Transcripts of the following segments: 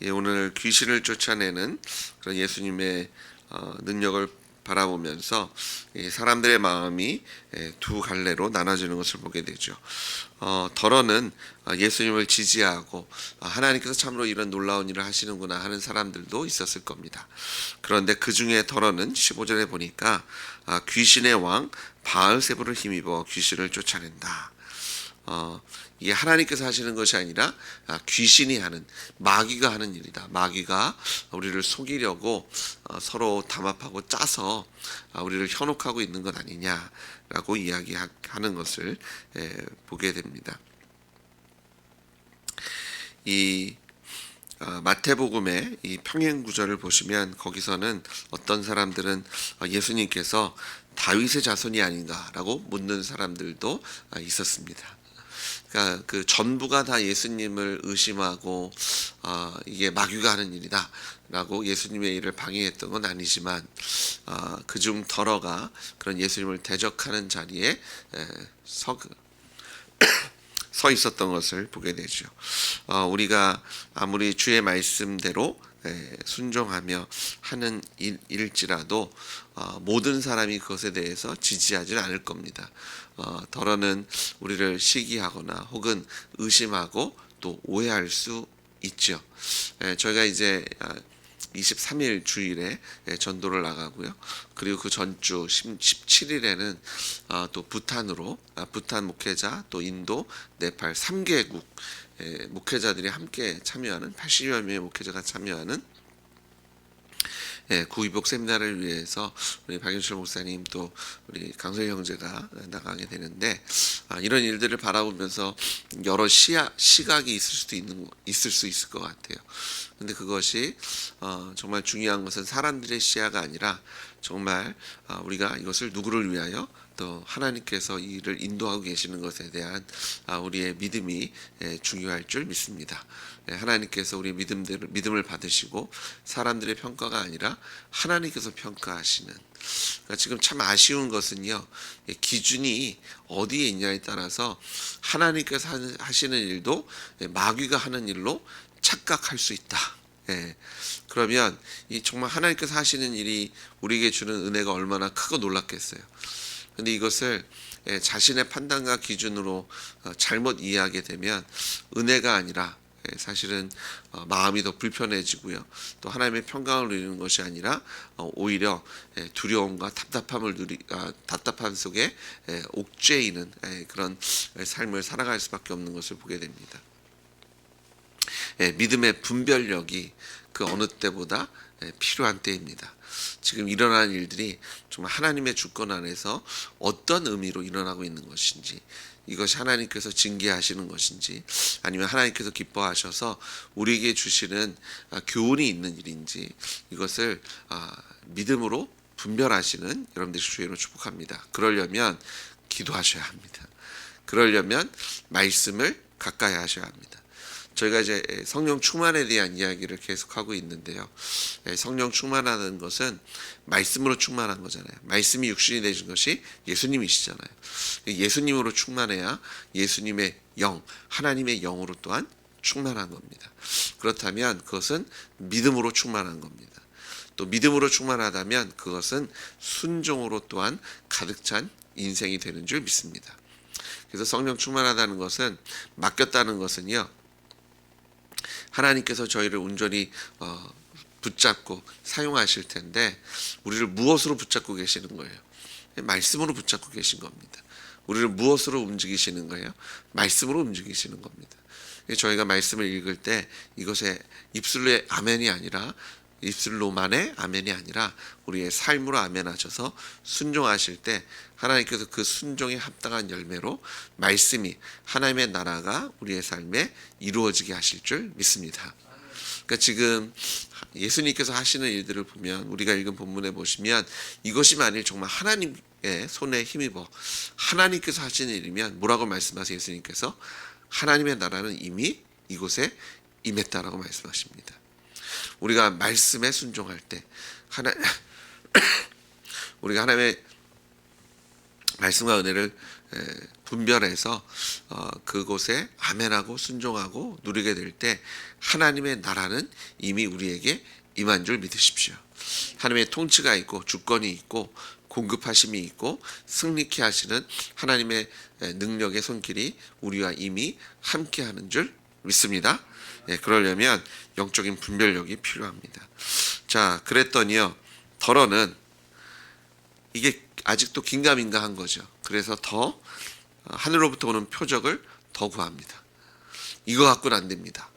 오늘 귀신을 쫓아내는 그런 예수님의 능력을 바라보면서 사람들의 마음이 두 갈래로 나눠지는 것을 보게 되죠. 덜어는 예수님을 지지하고 하나님께서 참으로 이런 놀라운 일을 하시는구나 하는 사람들도 있었을 겁니다. 그런데 그 중에 덜어는 15절에 보니까 귀신의 왕 바알세불을 힘입어 귀신을 쫓아낸다. 이게 하나님께서 하시는 것이 아니라 귀신이 하는, 마귀가 하는 일이다. 마귀가 우리를 속이려고 서로 담합하고 짜서 우리를 현혹하고 있는 것 아니냐라고 이야기하는 것을 보게 됩니다. 이 마태복음의 이 평행 구절을 보시면 거기서는 어떤 사람들은 예수님께서 다윗의 자손이 아닌가라고 묻는 사람들도 있었습니다. 그러니까 그 전부가 다 예수님을 의심하고 이게 마귀가 하는 일이다라고 예수님의 일을 방해했던 건 아니지만 그중 덜어가 그런 예수님을 대적하는 자리에 서 있었던 것을 보게 되죠. 우리가 아무리 주의 말씀대로 순종하며 하는 일일지라도 모든 사람이 그것에 대해서 지지하지는 않을 겁니다. 덜어는 우리를 시기하거나 혹은 의심하고 또 오해할 수 있죠. 저희가 이제 23일 주일에 전도를 나가고요. 그리고 그 전주 17일에는 또 부탄으로 부탄 목회자 또 인도, 네팔 3개국 목회자들이 함께 참여하는 80여 명의 목회자가 참여하는 구이복 세미나를 위해서 우리 박윤철 목사님 또 우리 강소희 형제가 나가게 되는데 이런 일들을 바라보면서 여러 시각이 있을 수 있을 것 같아요. 근데 그것이 정말 중요한 것은 사람들의 시야가 아니라 정말 우리가 이것을 누구를 위하여 또 하나님께서 이 일을 인도하고 계시는 것에 대한 우리의 믿음이 중요할 줄 믿습니다. 하나님께서 우리 믿음을 받으시고 사람들의 평가가 아니라 하나님께서 평가하시는. 그러니까 지금 참 아쉬운 것은요, 기준이 어디에 있냐에 따라서 하나님께서 하시는 일도 마귀가 하는 일로 착각할 수 있다. 그러면 이 정말 하나님께서 하시는 일이 우리에게 주는 은혜가 얼마나 크고 놀랍겠어요. 근데 이것을 자신의 판단과 기준으로 잘못 이해하게 되면 은혜가 아니라 사실은 마음이 더 불편해지고요. 또 하나님의 평강을 누리는 것이 아니라 오히려 두려움과 답답함 속에 옥죄이는 그런 삶을 살아갈 수밖에 없는 것을 보게 됩니다. 믿음의 분별력이 그 어느 때보다 필요한 때입니다. 지금 일어나는 일들이 정말 하나님의 주권 안에서 어떤 의미로 일어나고 있는 것인지, 이것이 하나님께서 징계하시는 것인지 아니면 하나님께서 기뻐하셔서 우리에게 주시는 교훈이 있는 일인지, 이것을 믿음으로 분별하시는 여러분들이 주의로 축복합니다. 그러려면 기도하셔야 합니다. 그러려면 말씀을 가까이 하셔야 합니다. 저희가 이제 성령 충만에 대한 이야기를 계속하고 있는데요. 성령 충만하는 것은 말씀으로 충만한 거잖아요. 말씀이 육신이 되신 것이 예수님이시잖아요. 예수님으로 충만해야 예수님의 영, 하나님의 영으로 또한 충만한 겁니다. 그렇다면 그것은 믿음으로 충만한 겁니다. 또 믿음으로 충만하다면 그것은 순종으로 또한 가득 찬 인생이 되는 줄 믿습니다. 그래서 성령 충만하다는 것은, 맡겼다는 것은요, 하나님께서 저희를 온전히 붙잡고 사용하실 텐데 우리를 무엇으로 붙잡고 계시는 거예요? 말씀으로 붙잡고 계신 겁니다. 우리를 무엇으로 움직이시는 거예요? 말씀으로 움직이시는 겁니다. 저희가 말씀을 읽을 때 이것에 입술로의 아멘이 아니라, 입술로만의 아멘이 아니라 우리의 삶으로 아멘하셔서 순종하실 때 하나님께서 그 순종에 합당한 열매로 말씀이, 하나님의 나라가 우리의 삶에 이루어지게 하실 줄 믿습니다. 그러니까 지금 예수님께서 하시는 일들을 보면, 우리가 읽은 본문에 보시면 이것이 만일 정말 하나님의 손에 힘입어 하나님께서 하시는 일이면 뭐라고 말씀하세요? 예수님께서 하나님의 나라는 이미 이곳에 임했다라고 말씀하십니다. 우리가 말씀에 순종할 때 우리가 하나님의 말씀과 은혜를 분별해서 그곳에 아멘하고 순종하고 누리게 될 때 하나님의 나라는 이미 우리에게 임한 줄 믿으십시오. 하나님의 통치가 있고 주권이 있고 공급하심이 있고 승리케 하시는 하나님의 능력의 손길이 우리와 이미 함께하는 줄 믿습니다. 그러려면 영적인 분별력이 필요합니다. 자, 그랬더니요, 더러는 이게 아직도 긴가민가한 거죠. 그래서 더 하늘로부터 오는 표적을 더 구합니다. 이거 갖고는 안 됩니다.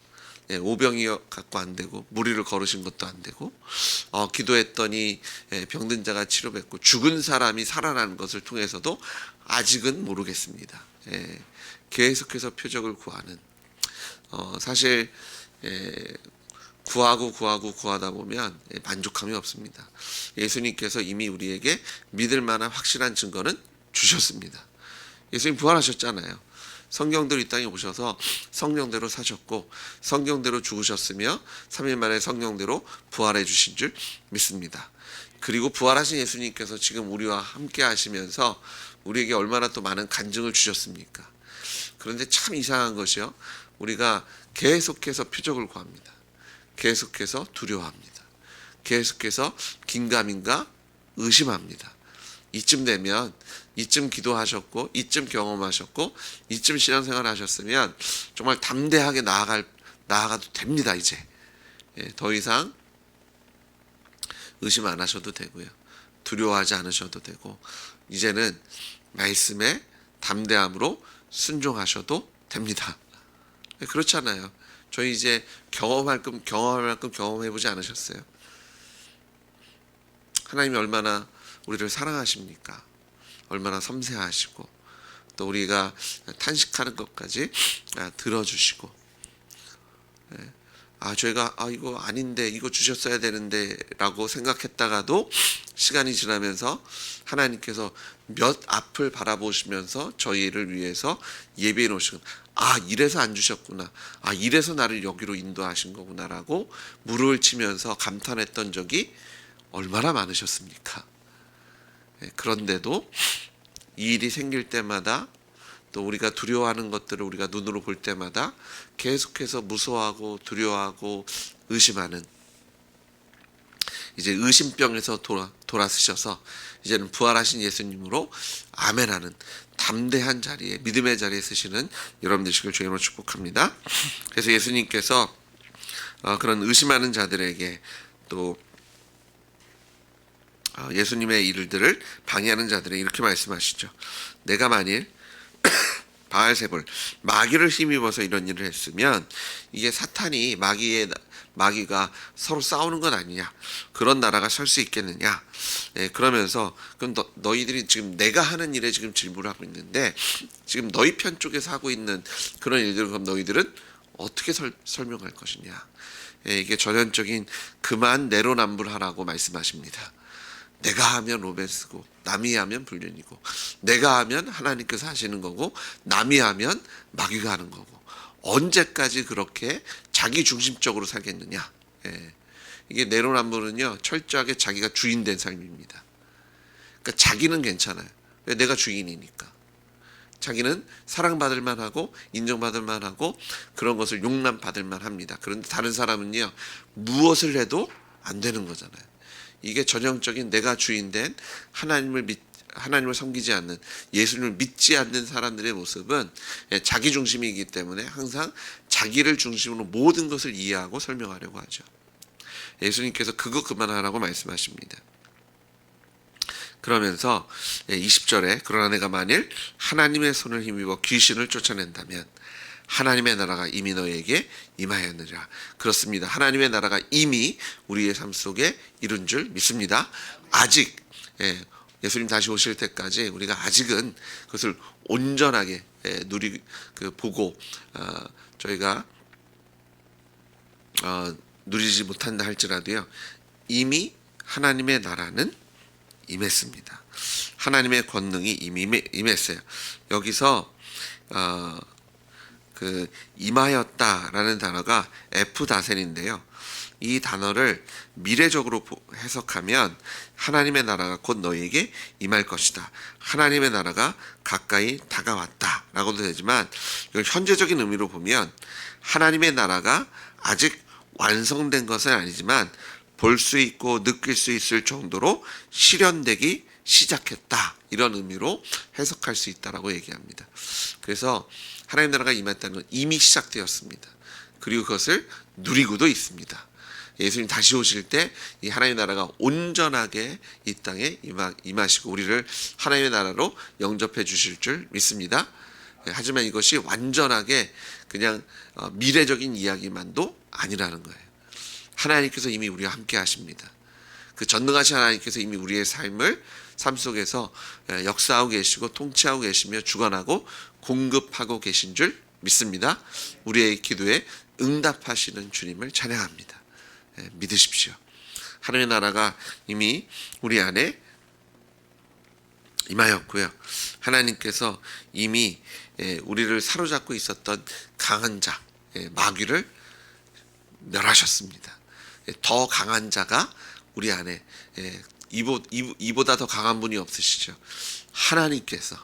오병이 갖고 안 되고 무리를 걸으신 것도 안 되고 기도했더니 병든 자가 치료받고 죽은 사람이 살아나는 것을 통해서도 아직은 모르겠습니다. 계속해서 표적을 구하는 사실 구하다 보면 만족함이 없습니다. 예수님께서 이미 우리에게 믿을 만한 확실한 증거는 주셨습니다. 예수님 부활하셨잖아요. 성경대로 이 땅에 오셔서 성령대로 사셨고 성경대로 죽으셨으며 3일 만에 성령대로 부활해 주신 줄 믿습니다. 그리고 부활하신 예수님께서 지금 우리와 함께 하시면서 우리에게 얼마나 또 많은 간증을 주셨습니까? 그런데 참 이상한 것이요, 우리가 계속해서 표적을 구합니다. 계속해서 두려워합니다. 계속해서 긴가민가 의심합니다. 이쯤 되면, 이쯤 기도하셨고 이쯤 경험하셨고 이쯤 신앙생활 하셨으면 정말 담대하게 나아가도 됩니다. 이제 더 이상 의심 안 하셔도 되고요, 두려워하지 않으셔도 되고, 이제는 말씀에 담대함으로 순종하셔도 됩니다. 그렇잖아요. 저희 이제 경험할 만큼 경험해보지 않으셨어요? 하나님이 얼마나 우리를 사랑하십니까? 얼마나 섬세하시고 또 우리가 탄식하는 것까지 들어주시고, 저희가 이거 아닌데 이거 주셨어야 되는데 라고 생각했다가도 시간이 지나면서 하나님께서 몇 앞을 바라보시면서 저희를 위해서 예비해 놓으시고, 이래서 안 주셨구나, 이래서 나를 여기로 인도하신 거구나 라고 무릎을 치면서 감탄했던 적이 얼마나 많으셨습니까? 그런데도 이 일이 생길 때마다 또 우리가 두려워하는 것들을 우리가 눈으로 볼 때마다 계속해서 무서워하고 두려워하고 의심하는, 이제 의심병에서 돌아서셔서 이제는 부활하신 예수님으로 아멘하는 담대한 자리에, 믿음의 자리에 서시는 여러분 되시길 주님으로 축복합니다. 그래서 예수님께서 그런 의심하는 자들에게 또 예수님의 일들을 방해하는 자들에게 이렇게 말씀하시죠. 내가 만일 바알세불, 마귀를 힘입어서 이런 일을 했으면 이게 사탄이 마귀가 서로 싸우는 건 아니냐, 그런 나라가 설 수 있겠느냐. 그러면서 그럼 너희들이 지금 내가 하는 일에 지금 질문을 하고 있는데 지금 너희 편 쪽에서 하고 있는 그런 일들을 그럼 너희들은 어떻게 설명할 것이냐. 이게 전형적인 그만 내로남불하라고 말씀하십니다. 내가 하면 로맨스고 남이 하면 불륜이고, 내가 하면 하나님께서 하시는 거고 남이 하면 마귀가 하는 거고, 언제까지 그렇게 자기 중심적으로 살겠느냐. 이게 내로남불은요, 철저하게 자기가 주인 된 삶입니다. 그러니까 자기는 괜찮아요. 왜? 내가 주인이니까. 자기는 사랑받을 만하고 인정받을 만하고 그런 것을 용납받을 만합니다. 그런데 다른 사람은요, 무엇을 해도 안 되는 거잖아요. 이게 전형적인 내가 주인된 하나님을 섬기지 않는, 예수님을 믿지 않는 사람들의 모습은 자기 중심이기 때문에 항상 자기를 중심으로 모든 것을 이해하고 설명하려고 하죠. 예수님께서 그거 그만하라고 말씀하십니다. 그러면서 20절에 그러나 내가 만일 하나님의 손을 힘입어 귀신을 쫓아낸다면 하나님의 나라가 이미 너에게 임하였느니라. 그렇습니다. 하나님의 나라가 이미 우리의 삶 속에 이룬 줄 믿습니다. 아직 예수님 다시 오실 때까지 우리가 아직은 그것을 온전하게 보고 저희가 누리지 못한다 할지라도요, 이미 하나님의 나라는 임했습니다. 하나님의 권능이 이미 임했어요. 여기서 그 임하였다라는 단어가 에프다센인데요. 이 단어를 미래적으로 해석하면 하나님의 나라가 곧 너희에게 임할 것이다. 하나님의 나라가 가까이 다가왔다 라고도 되지만, 이걸 현재적인 의미로 보면 하나님의 나라가 아직 완성된 것은 아니지만 볼 수 있고 느낄 수 있을 정도로 실현되기 시작했다, 이런 의미로 해석할 수 있다라고 얘기합니다. 그래서 하나님 나라가 임했다는 건 이미 시작되었습니다. 그리고 그것을 누리고도 있습니다. 예수님 다시 오실 때 이 하나님의 나라가 온전하게 이 땅에 임하시고 우리를 하나님의 나라로 영접해 주실 줄 믿습니다. 하지만 이것이 완전하게 그냥 미래적인 이야기만도 아니라는 거예요. 하나님께서 이미 우리와 함께 하십니다. 그 전능하신 하나님께서 이미 우리의 삶 속에서 역사하고 계시고 통치하고 계시며 주관하고 공급하고 계신 줄 믿습니다. 우리의 기도에 응답하시는 주님을 찬양합니다. 믿으십시오. 하나님의 나라가 이미 우리 안에 임하였고요. 하나님께서 이미 우리를 사로잡고 있었던 강한 자, 마귀를 멸하셨습니다. 더 강한 자가 우리 안에, 이보다 더 강한 분이 없으시죠. 하나님께서,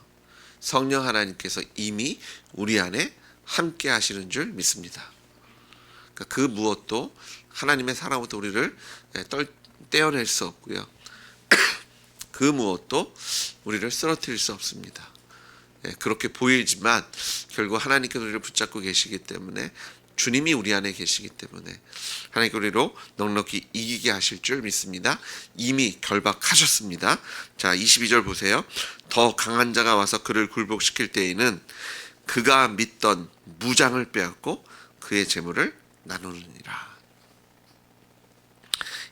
성령 하나님께서 이미 우리 안에 함께 하시는 줄 믿습니다. 그러니까 그 무엇도 하나님의 사랑부터 우리를 떼어낼 수 없고요. 그 무엇도 우리를 쓰러뜨릴 수 없습니다. 그렇게 보이지만 결국 하나님께서 우리를 붙잡고 계시기 때문에, 주님이 우리 안에 계시기 때문에 하나님께서 우리로 넉넉히 이기게 하실 줄 믿습니다. 이미 결박하셨습니다. 자, 22절 보세요. 더 강한 자가 와서 그를 굴복시킬 때에는 그가 믿던 무장을 빼앗고 그의 재물을 나누느니라.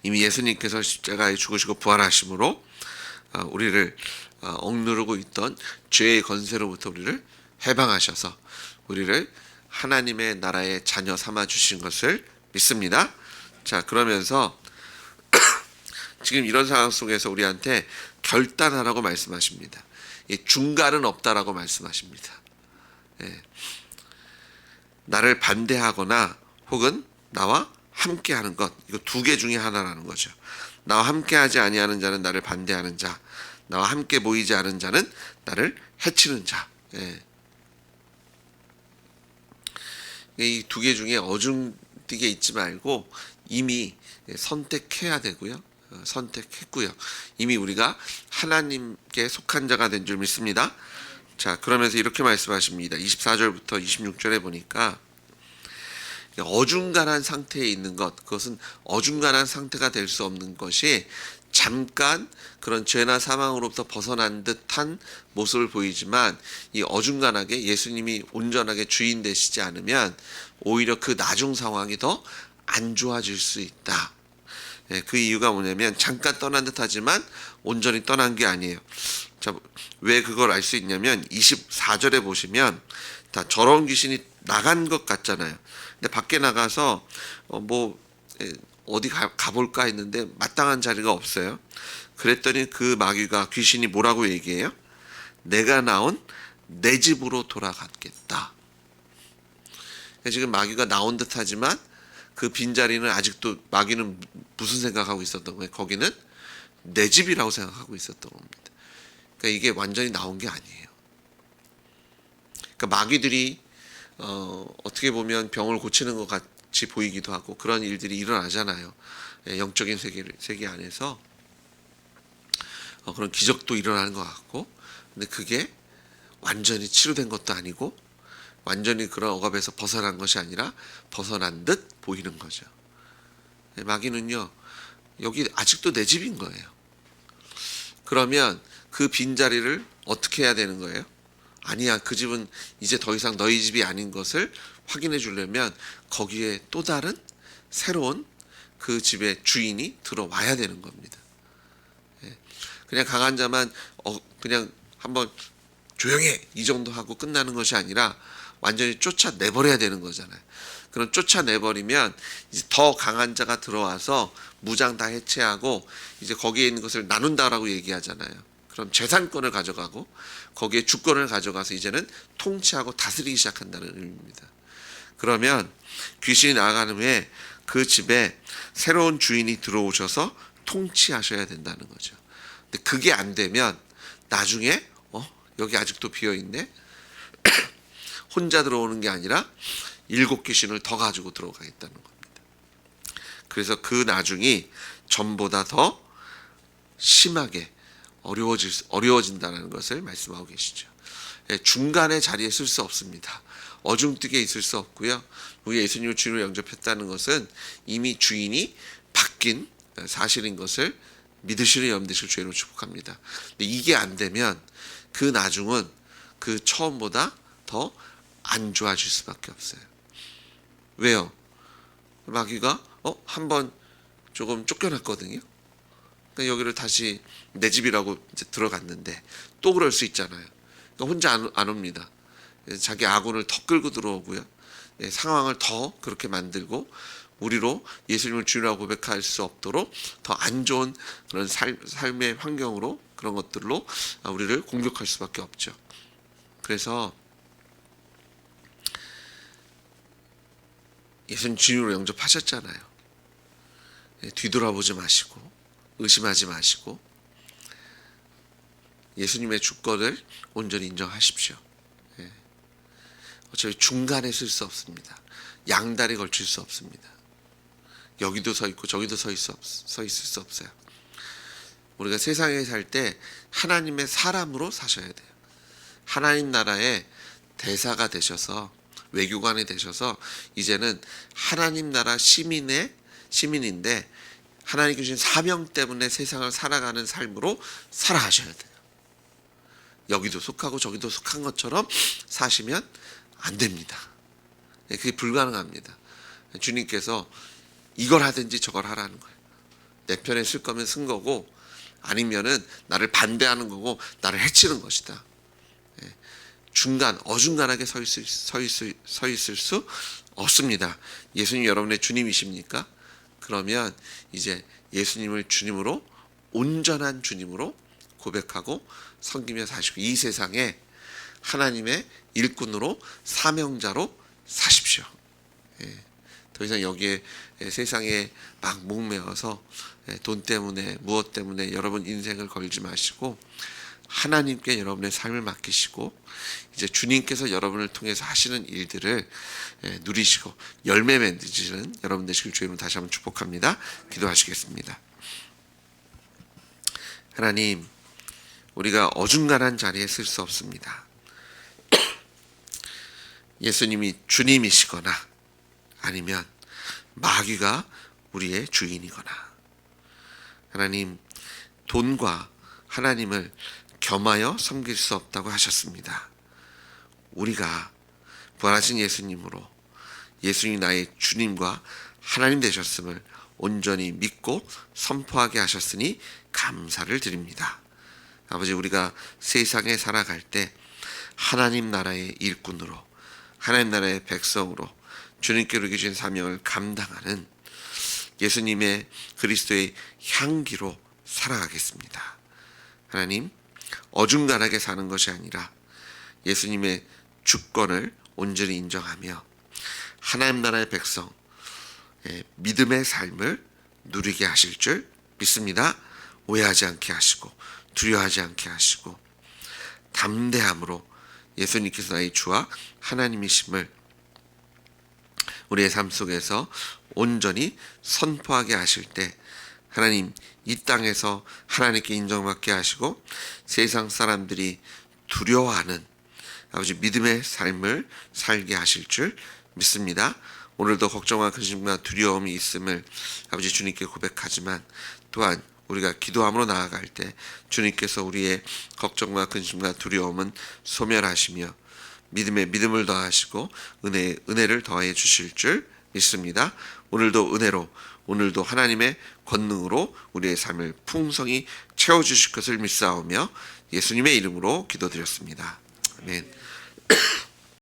이미 예수님께서 십자가에 죽으시고 부활하심으로 우리를 억누르고 있던 죄의 권세로부터 우리를 해방하셔서 우리를 하나님의 나라의 자녀 삼아 주신 것을 믿습니다. 자, 그러면서 지금 이런 상황 속에서 우리한테 결단하라고 말씀하십니다. 중간은 없다라고 말씀하십니다. 나를 반대하거나 혹은 나와 함께하는 것, 이거 두 개 중에 하나라는 거죠. 나와 함께하지 아니하는 자는 나를 반대하는 자, 나와 함께 모이지 않은 자는 나를 해치는 자. 이 두 개 중에 어중뛰게 있지 말고 이미 선택해야 되고요. 선택했고요. 이미 우리가 하나님께 속한 자가 된 줄 믿습니다. 자, 그러면서 이렇게 말씀하십니다. 24절부터 26절에 보니까 어중간한 상태에 있는 것, 그것은 어중간한 상태가 될 수 없는 것이 잠깐 그런 죄나 사망으로부터 벗어난 듯한 모습을 보이지만, 이 어중간하게 예수님이 온전하게 주인 되시지 않으면 오히려 그 나중 상황이 더 안 좋아질 수 있다. 그 이유가 뭐냐면 잠깐 떠난 듯하지만 온전히 떠난 게 아니에요. 자, 왜 그걸 알 수 있냐면 24절에 보시면 다 저런 귀신이 나간 것 같잖아요. 근데 밖에 나가서 어디 가볼까 했는데 마땅한 자리가 없어요. 그랬더니 그 마귀가, 귀신이 뭐라고 얘기해요? 내가 나온 내 집으로 돌아갔겠다. 지금 마귀가 나온 듯하지만 그 빈자리는 아직도 마귀는 무슨 생각하고 있었던 거예요? 거기는 내 집이라고 생각하고 있었던 겁니다. 그러니까 이게 완전히 나온 게 아니에요. 그러니까 마귀들이 어떻게 보면 병을 고치는 것 같이 보이기도 하고 그런 일들이 일어나잖아요. 영적인 세계 안에서 그런 기적도 일어나는 것 같고, 근데 그게 완전히 치료된 것도 아니고 완전히 그런 억압에서 벗어난 것이 아니라 벗어난 듯 보이는 거죠. 마귀는요, 여기 아직도 내 집인 거예요. 그러면 그 빈자리를 어떻게 해야 되는 거예요? 아니야, 그 집은 이제 더 이상 너희 집이 아닌 것을 확인해 주려면 거기에 또 다른 새로운 그 집의 주인이 들어와야 되는 겁니다. 그냥 강한 자만 그냥 한번 조용해 이 정도 하고 끝나는 것이 아니라 완전히 쫓아내버려야 되는 거잖아요. 그럼 쫓아내버리면 이제 더 강한 자가 들어와서 무장 다 해체하고 이제 거기에 있는 것을 나눈다라고 얘기하잖아요. 그럼 재산권을 가져가고 거기에 주권을 가져가서 이제는 통치하고 다스리기 시작한다는 의미입니다. 그러면 귀신이 나아가는 후에 그 집에 새로운 주인이 들어오셔서 통치하셔야 된다는 거죠. 근데 그게 안 되면 나중에 여기 아직도 비어 있네. 혼자 들어오는 게 아니라 7 귀신을 더 가지고 들어가겠다는 겁니다. 그래서 그 나중이 전보다 더 심하게 어려워진다는 것을 말씀하고 계시죠. 중간에 자리에 쓸 수 없습니다. 어중뜨게 있을 수 없고요. 우리 예수님을 주인으로 영접했다는 것은 이미 주인이 바뀐 사실인 것을 믿으시는 여러분들 주의로 축복합니다. 근데 이게 안 되면 그 나중은 그 처음보다 더 안 좋아질 수밖에 없어요. 왜요? 마귀가 한번 조금 쫓겨났거든요. 그러니까 여기를 다시 내 집이라고 이제 들어갔는데 또 그럴 수 있잖아요. 그러니까 혼자 안 옵니다. 자기 아군을 더 끌고 들어오고요. 상황을 더 그렇게 만들고 우리로 예수님을 주인이라고 고백할 수 없도록 더 안 좋은 그런 삶의 환경으로 그런 것들로 우리를 공격할 수밖에 없죠. 그래서 예수님 주인으로 영접하셨잖아요. 뒤돌아보지 마시고 의심하지 마시고 예수님의 주권을 온전히 인정하십시오. 어차피 중간에 쓸 수 없습니다. 양다리 걸칠 수 없습니다. 여기도 서 있고 저기도 서 있을 수 없어요. 우리가 세상에 살 때 하나님의 사람으로 사셔야 돼요. 하나님 나라의 대사가 되셔서 외교관이 되셔서 이제는 하나님 나라 시민인데 하나님 주신 사명 때문에 세상을 살아가는 삶으로 살아가셔야 돼요. 여기도 속하고 저기도 속한 것처럼 사시면 안 됩니다. 그게 불가능합니다. 주님께서 이걸 하든지 저걸 하라는 거예요. 내 편에 쓸 거면 쓴 거고 아니면은 나를 반대하는 거고 나를 해치는 것이다. 중간 어중간하게 서 있을 수 없습니다. 예수님 여러분의 주님이십니까? 그러면 이제 예수님을 주님으로 온전한 주님으로 고백하고 섬기며 사시고 이 세상에 하나님의 일꾼으로 사명자로 사십시오. 더 이상 여기에 세상에 막 목매어서 돈 때문에 무엇 때문에 여러분 인생을 걸지 마시고 하나님께 여러분의 삶을 맡기시고 이제 주님께서 여러분을 통해서 하시는 일들을 누리시고 열매 맺으시는 여러분 되시길 주님으로 다시 한번 축복합니다. 기도하시겠습니다. 하나님, 우리가 어중간한 자리에 쓸 수 없습니다. 예수님이 주님이시거나 아니면 마귀가 우리의 주인이거나 하나님, 돈과 하나님을 겸하여 섬길 수 없다고 하셨습니다. 우리가 부활하신 예수님으로 예수님 나의 주님과 하나님 되셨음을 온전히 믿고 선포하게 하셨으니 감사를 드립니다. 아버지, 우리가 세상에 살아갈 때 하나님 나라의 일꾼으로 하나님 나라의 백성으로 주님께로 주신 사명을 감당하는 예수님의 그리스도의 향기로 살아가겠습니다. 하나님, 어중간하게 사는 것이 아니라 예수님의 주권을 온전히 인정하며 하나님 나라의 백성 믿음의 삶을 누리게 하실 줄 믿습니다. 오해하지 않게 하시고 두려워하지 않게 하시고 담대함으로 예수님께서 나의 주와 하나님이심을 우리의 삶 속에서 온전히 선포하게 하실 때 하나님, 이 땅에서 하나님께 인정받게 하시고 세상 사람들이 두려워하는 아버지 믿음의 삶을 살게 하실 줄 믿습니다. 오늘도 걱정과 근심과 두려움이 있음을 아버지 주님께 고백하지만 또한 우리가 기도함으로 나아갈 때 주님께서 우리의 걱정과 근심과 두려움은 소멸하시며 믿음에 믿음을 더하시고 은혜를 더해 주실 줄 믿습니다. 오늘도 은혜로 오늘도 하나님의 권능으로 우리의 삶을 풍성히 채워주실 것을 믿사오며 예수님의 이름으로 기도드렸습니다. 아멘.